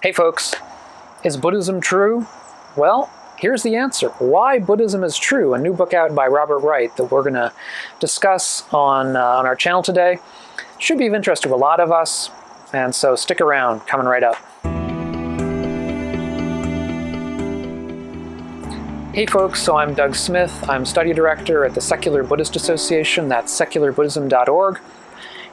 Hey folks, is Buddhism true? Well, here's the answer. Why Buddhism is True, a new book out by Robert Wright that we're going to discuss on our channel today. Should be of interest to a lot of us, and so stick around, coming right up. Hey folks, so I'm Doug Smith. I'm study director at the Secular Buddhist Association, that's secularbuddhism.org.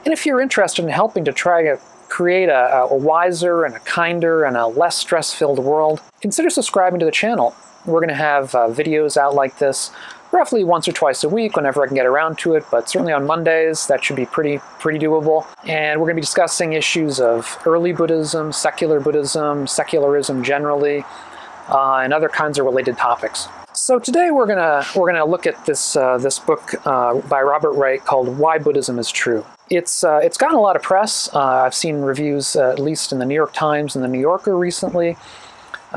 And if you're interested in helping to try to create a wiser and a kinder and a less stress-filled world, consider subscribing to the channel. We're going to have videos out like this roughly once or twice a week whenever I can get around to it, but certainly on Mondays that should be pretty doable. And we're going to be discussing issues of early Buddhism, secular Buddhism, secularism generally, and other kinds of related topics. So today we're gonna look at this book by Robert Wright called "Why Buddhism is True." It's gotten a lot of press. I've seen reviews at least in the New York Times and the New Yorker recently,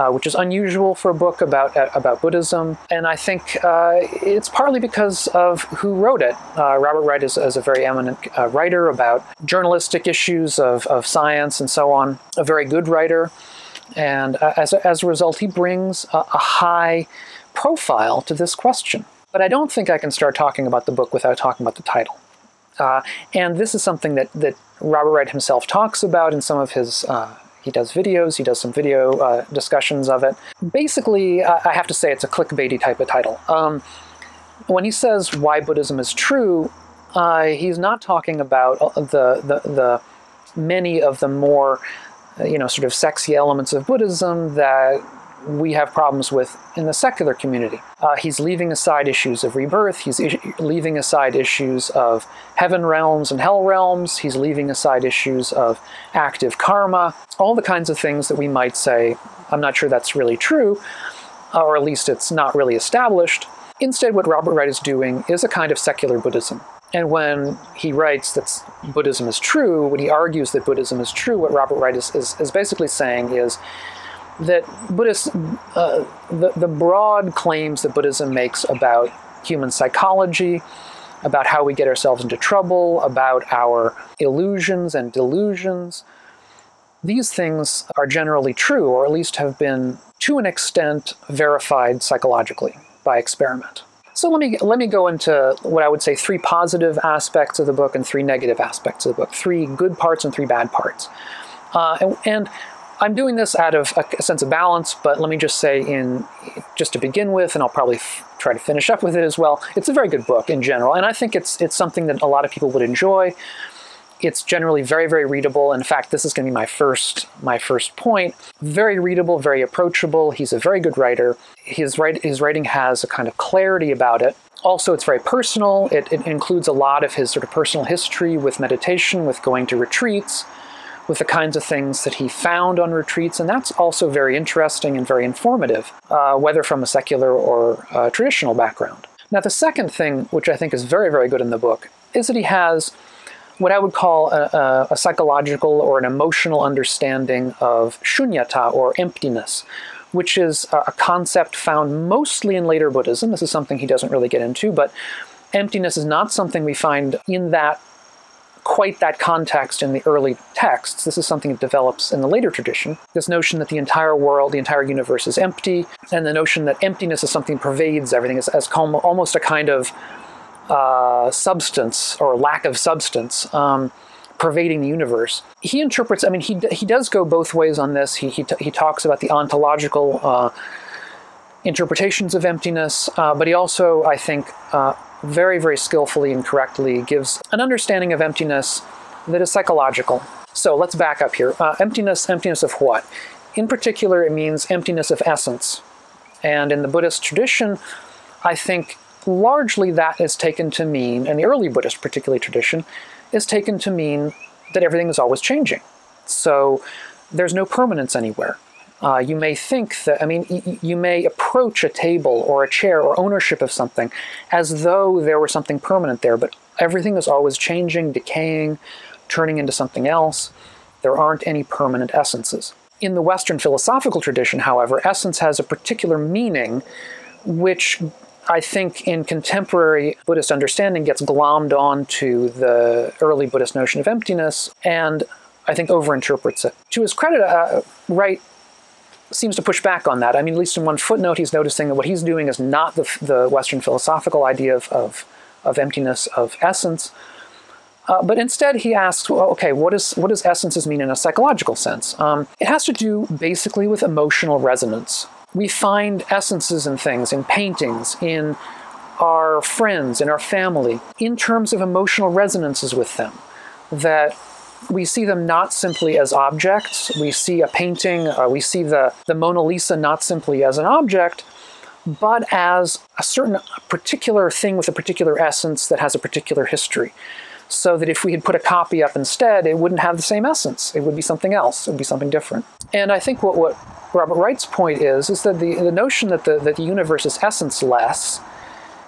which is unusual for a book about Buddhism. And I think it's partly because of who wrote it. Robert Wright is a very eminent writer about journalistic issues of science and so on. A very good writer, and as a result, he brings a high profile to this question. But I don't think I can start talking about the book without talking about the title. And this is something that Robert Wright himself talks about in some of his, he does videos, he does some video discussions of it. Basically, I have to say it's a clickbaity type of title. When he says why Buddhism is true, he's not talking about the many of the more, sort of sexy elements of Buddhism that we have problems with in the secular community. He's leaving aside issues of rebirth, he's leaving aside issues of heaven realms and hell realms, he's leaving aside issues of active karma, all the kinds of things that we might say, I'm not sure that's really true, or at least it's not really established. Instead, what Robert Wright is doing is a kind of secular Buddhism. And when he writes that Buddhism is true, when he argues that Buddhism is true, what Robert Wright is basically saying is that Buddhists, the broad claims that Buddhism makes about human psychology, about how we get ourselves into trouble, about our illusions and delusions, these things are generally true, or at least have been, to an extent, verified psychologically by experiment. So let me go into what I would say 3 positive aspects of the book and 3 negative aspects of the book, 3 good parts and 3 bad parts. And I'm doing this out of a sense of balance, but let me just say, just to begin with, and I'll probably try to finish up with it as well, it's a very good book in general, and I think it's something that a lot of people would enjoy. It's generally very, very readable. In fact, this is going to be my first point. Very readable, very approachable. He's a very good writer. His writing has a kind of clarity about it. Also, it's very personal. It includes a lot of his sort of personal history with meditation, with going to retreats, with the kinds of things that he found on retreats, and that's also very interesting and very informative, whether from a secular or traditional background. Now, the second thing, which I think is very, very good in the book, is that he has what I would call a psychological or an emotional understanding of shunyata, or emptiness, which is a concept found mostly in later Buddhism. This is something he doesn't really get into, but emptiness is not something we find in quite that context in the early texts. This is something that develops in the later tradition. This notion that the entire world, the entire universe is empty, and the notion that emptiness is something that pervades everything, as almost a kind of substance or lack of substance pervading the universe. He interprets, I mean, he does go both ways on this. He talks about the ontological interpretations of emptiness, but he also, I think, very, very skillfully and correctly gives an understanding of emptiness that is psychological. So let's back up here. Emptiness of what? In particular, it means emptiness of essence. And in the Buddhist tradition, I think largely that is taken to mean, and the early Buddhist particularly tradition, is taken to mean that everything is always changing. So there's no permanence anywhere. You may think that, you may approach a table or a chair or ownership of something as though there were something permanent there, but everything is always changing, decaying, turning into something else. There aren't any permanent essences. In the Western philosophical tradition, however, essence has a particular meaning which I think in contemporary Buddhist understanding gets glommed onto the early Buddhist notion of emptiness, and I think, overinterprets it. To his credit, Wright seems to push back on that. I mean, at least in one footnote, he's noticing that what he's doing is not the Western philosophical idea of emptiness, of essence, but instead he asks, well, okay, what does essences mean in a psychological sense? It has to do basically with emotional resonance. We find essences in things, in paintings, in our friends, in our family, in terms of emotional resonances with them, that we see them not simply as objects. We see a painting, we see the Mona Lisa not simply as an object, but as a certain particular thing with a particular essence that has a particular history. So that if we had put a copy up instead, it wouldn't have the same essence. It would be something else. It would be something different. And I think what Robert Wright's point is that the notion that the universe is essence-less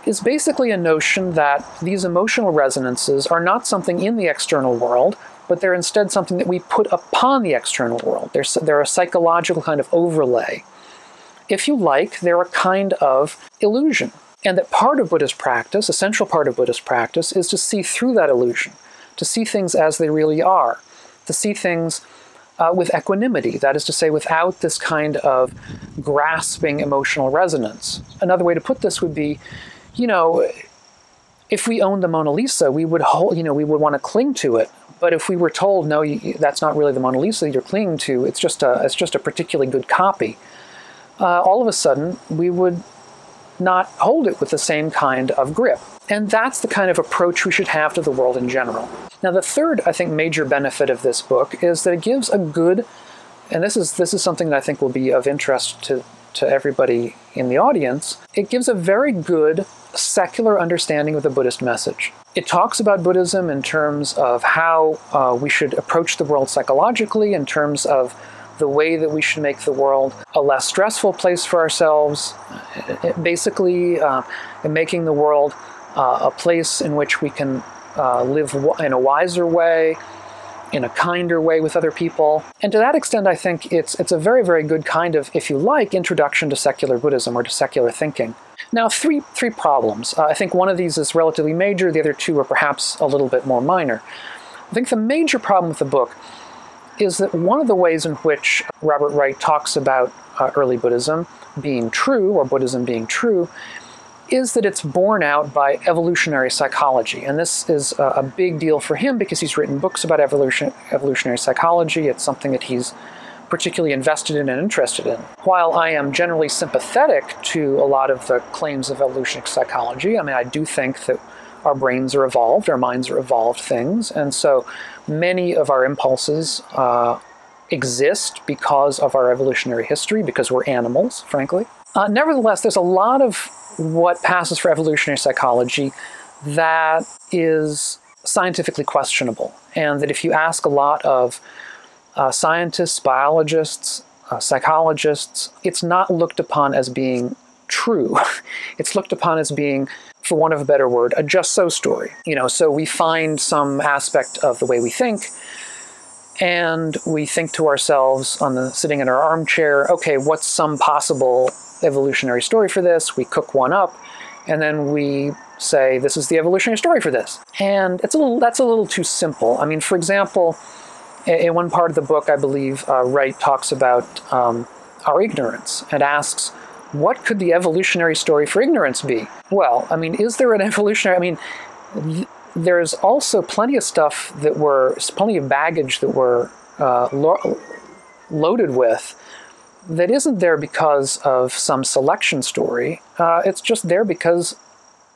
is basically a notion that these emotional resonances are not something in the external world, but they're instead something that we put upon the external world. They're a psychological kind of overlay. If you like, they're a kind of illusion. And that part of Buddhist practice, a central part of Buddhist practice, is to see through that illusion, to see things as they really are, to see things with equanimity, that is to say, without this kind of grasping emotional resonance. Another way to put this would be, if we owned the Mona Lisa, we would want to cling to it. But if we were told, no, that's not really the Mona Lisa you're clinging to, it's just a particularly good copy, all of a sudden we would not hold it with the same kind of grip. And that's the kind of approach we should have to the world in general. Now, the third, I think, major benefit of this book is that it gives a good, and this is something that I think will be of interest to everybody in the audience, it gives a very good secular understanding of the Buddhist message. It talks about Buddhism in terms of how we should approach the world psychologically, in terms of the way that we should make the world a less stressful place for ourselves, basically in making the world a place in which we can live in a wiser way, in a kinder way with other people. And to that extent, I think it's a very, very good kind of, if you like, introduction to secular Buddhism or to secular thinking. Now, three problems. I think one of these is relatively major, the other two are perhaps a little bit more minor. I think the major problem with the book is that one of the ways in which Robert Wright talks about early Buddhism being true, or Buddhism being true, is that it's borne out by evolutionary psychology. And this is a big deal for him because he's written books about evolutionary psychology. It's something that he's particularly invested in and interested in. While I am generally sympathetic to a lot of the claims of evolutionary psychology, I mean, I do think that our brains are evolved, our minds are evolved things, and so many of our impulses exist because of our evolutionary history, because we're animals, frankly. Nevertheless, there's a lot of what passes for evolutionary psychology that is scientifically questionable, and that if you ask a lot of scientists, biologists, psychologists, it's not looked upon as being true. It's looked upon as being, for want of a better word, a just so story. So we find some aspect of the way we think, and we think to ourselves sitting in our armchair, okay, what's some possible evolutionary story for this? We cook one up, and then we say, this is the evolutionary story for this. And that's a little too simple. I mean, for example, in one part of the book, I believe Wright talks about our ignorance and asks, what could the evolutionary story for ignorance be? Well, I mean, is there an evolutionary, there's also plenty of plenty of baggage that we're loaded with that isn't there because of some selection story. It's just there because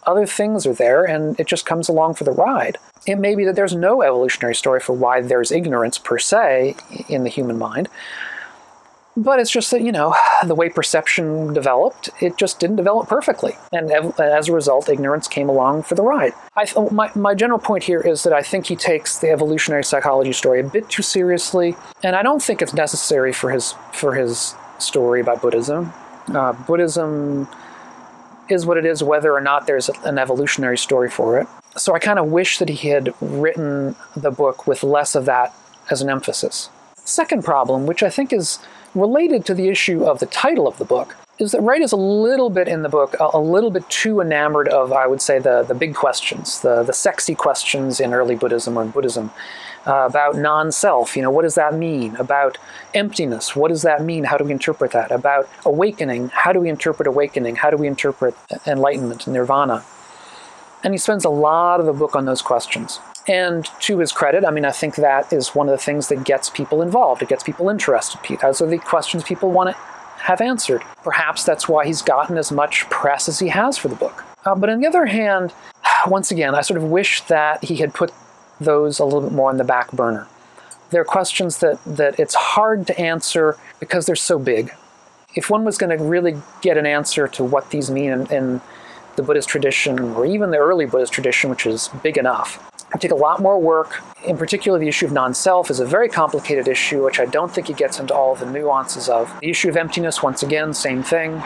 other things are there and it just comes along for the ride. It may be that there's no evolutionary story for why there's ignorance per se in the human mind, but it's just that, the way perception developed, it just didn't develop perfectly. And as a result, ignorance came along for the ride. My general point here is that I think he takes the evolutionary psychology story a bit too seriously, and I don't think it's necessary for his story about Buddhism. Buddhism is what it is, whether or not there's an evolutionary story for it. So I kind of wish that he had written the book with less of that as an emphasis. Second problem, which I think is related to the issue of the title of the book, is that Wright is a little bit in the book, a little bit too enamored of, I would say, the big questions, the sexy questions in early Buddhism or in Buddhism, about non-self, what does that mean? About emptiness, what does that mean? How do we interpret that? About awakening, how do we interpret awakening? How do we interpret enlightenment, nirvana? And he spends a lot of the book on those questions. And to his credit, I think that is one of the things that gets people involved. It gets people interested. Those are the questions people want to have answered. Perhaps that's why he's gotten as much press as he has for the book. But on the other hand, once again, I sort of wish that he had put those a little bit more on the back burner. They're questions that it's hard to answer because they're so big. If one was going to really get an answer to what these mean in the Buddhist tradition, or even the early Buddhist tradition, which is big enough, it'd take a lot more work. In particular, the issue of non-self is a very complicated issue, which I don't think he gets into all of the nuances of. The issue of emptiness, once again, same thing.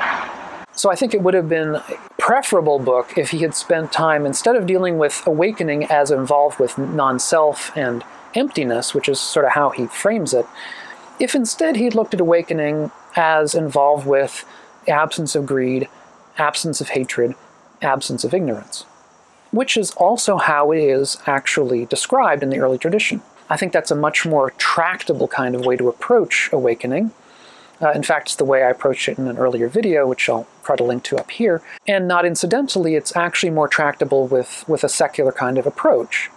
So I think it would have been a preferable book if he had spent time, instead of dealing with awakening as involved with non-self and emptiness, which is sort of how he frames it, if instead he'd looked at awakening as involved with absence of greed, absence of hatred, absence of ignorance, which is also how it is actually described in the early tradition. I think that's a much more tractable kind of way to approach awakening. In fact, it's the way I approached it in an earlier video, which I'll try to link to up here. And not incidentally, it's actually more tractable with a secular kind of approach.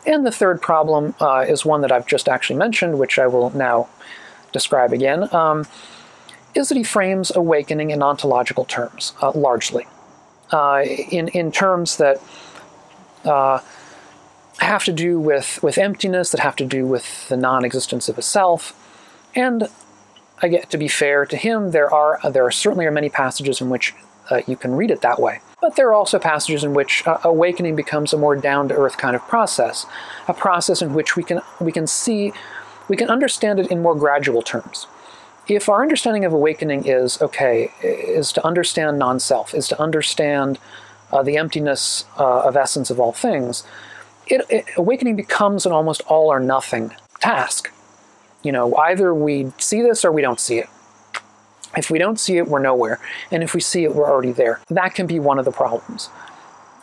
And the third problem is one that I've just actually mentioned, which I will now describe again, is that he frames awakening in ontological terms, largely. In terms that have to do with emptiness, that have to do with the non-existence of a self. And I get, to be fair to him, there certainly are many passages in which you can read it that way. But there are also passages in which awakening becomes a more down-to-earth kind of process, a process in which we can understand it in more gradual terms. If our understanding of awakening is to understand non-self, is to understand the emptiness of essence of all things, awakening becomes an almost all or nothing task. Either we see this or we don't see it. If we don't see it, we're nowhere. And if we see it, we're already there. That can be one of the problems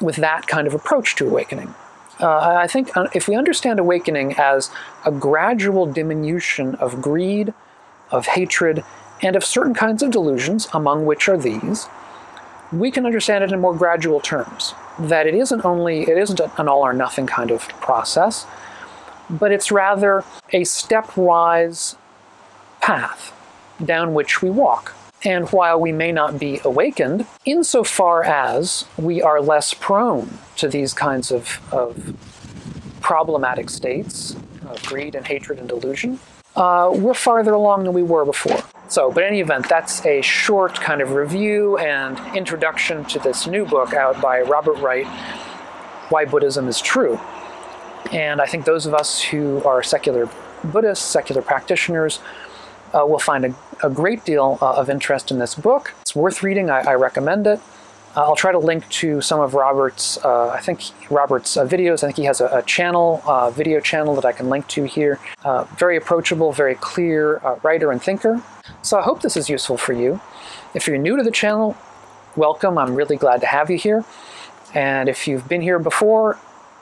with that kind of approach to awakening. I think if we understand awakening as a gradual diminution of greed, of hatred, and of certain kinds of delusions, among which are these, we can understand it in more gradual terms. That it isn't an all or nothing kind of process, but it's rather a stepwise path down which we walk. And while we may not be awakened, insofar as we are less prone to these kinds of problematic states of greed and hatred and delusion, we're farther along than we were before. But in any event, that's a short kind of review and introduction to this new book out by Robert Wright, Why Buddhism is True. And I think those of us who are secular Buddhists, secular practitioners, will find a great deal of interest in this book. It's worth reading. I recommend it. I'll try to link to some of Robert's videos. I think he has a channel, video channel that I can link to here. Very approachable, very clear writer and thinker. So I hope this is useful for you. If you're new to the channel, welcome. I'm really glad to have you here. And if you've been here before,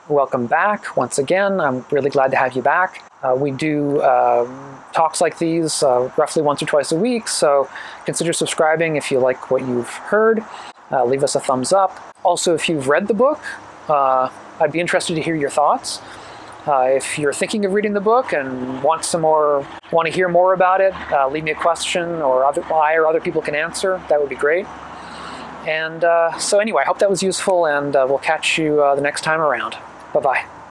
welcome back. Once again, I'm really glad to have you back. We do talks like these roughly once or twice a week, so consider subscribing if you like what you've heard. Leave us a thumbs up. Also, if you've read the book, I'd be interested to hear your thoughts. If you're thinking of reading the book and want to hear more about it, leave me a question or I or other people can answer. That would be great. And so anyway, I hope that was useful, and we'll catch you the next time around. Bye-bye.